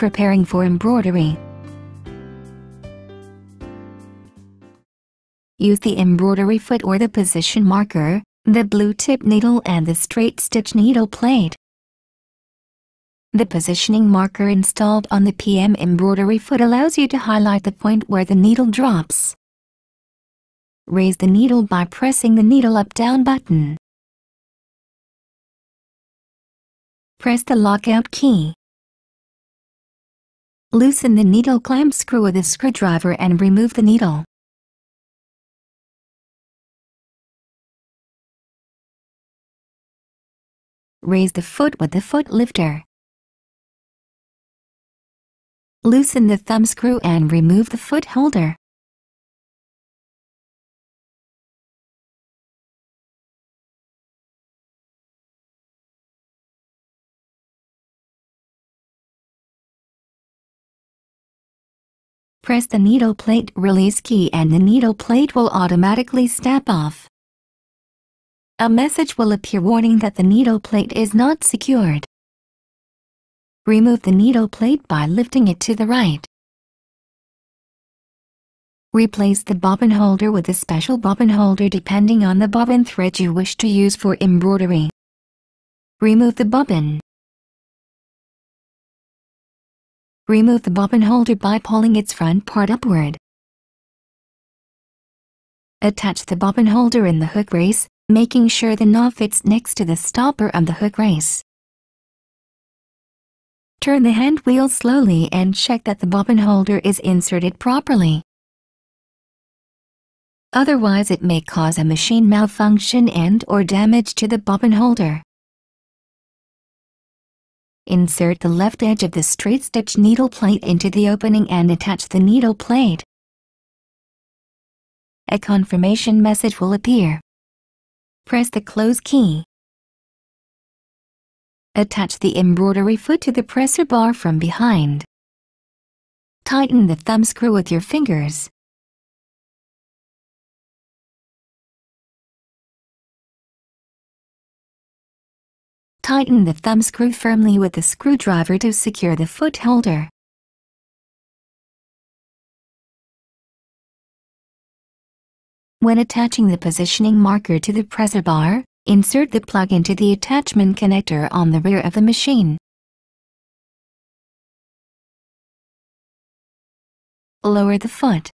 preparing for embroidery. Use the embroidery foot or the position marker, the blue tip needle and the straight stitch needle plate. The positioning marker installed on the PM embroidery foot allows you to highlight the point where the needle drops. Raise the needle by pressing the needle up-down button. Press the lockout key. Loosen the needle clamp screw with a screwdriver and remove the needle. Raise the foot with the foot lifter. Loosen the thumb screw and remove the foot holder. Press the needle plate release key and the needle plate will automatically snap off. A message will appear warning that the needle plate is not secured. Remove the needle plate by lifting it to the right. Replace the bobbin holder with a special bobbin holder depending on the bobbin thread you wish to use for embroidery. Remove the bobbin. Remove the bobbin holder by pulling its front part upward. Attach the bobbin holder in the hook race, making sure the knob fits next to the stopper of the hook race. Turn the hand wheel slowly and check that the bobbin holder is inserted properly. Otherwise it may cause a machine malfunction and/or damage to the bobbin holder. Insert the left edge of the straight stitch needle plate into the opening and attach the needle plate. A confirmation message will appear. Press the close key. Attach the embroidery foot to the presser bar from behind. Tighten the thumb screw with your fingers. Tighten the thumb screw firmly with the screwdriver to secure the foot holder. When attaching the positioning marker to the presser bar, insert the plug into the attachment connector on the rear of the machine. Lower the foot.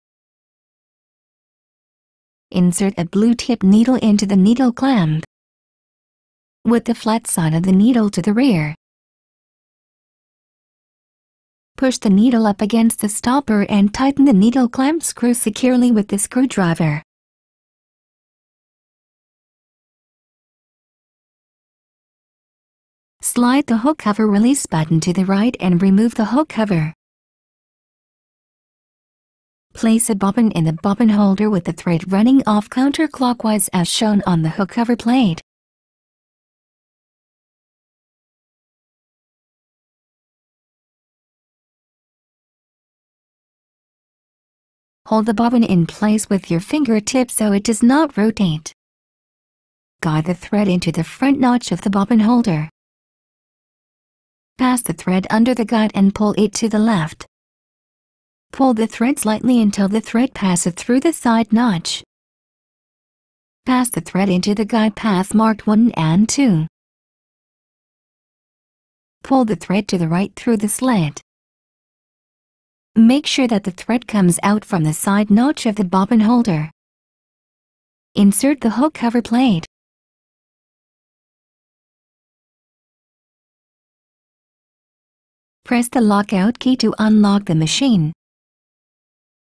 Insert a blue tip needle into the needle clamp, with the flat side of the needle to the rear. Push the needle up against the stopper and tighten the needle clamp screw securely with the screwdriver. Slide the hook cover release button to the right and remove the hook cover. Place a bobbin in the bobbin holder with the thread running off counterclockwise as shown on the hook cover plate. Hold the bobbin in place with your fingertips so it does not rotate. Guide the thread into the front notch of the bobbin holder. Pass the thread under the guide and pull it to the left. Pull the thread slightly until the thread passes through the side notch. Pass the thread into the guide path marked 1 and 2. Pull the thread to the right through the slit. Make sure that the thread comes out from the side notch of the bobbin holder. Insert the hook cover plate. Press the lockout key to unlock the machine.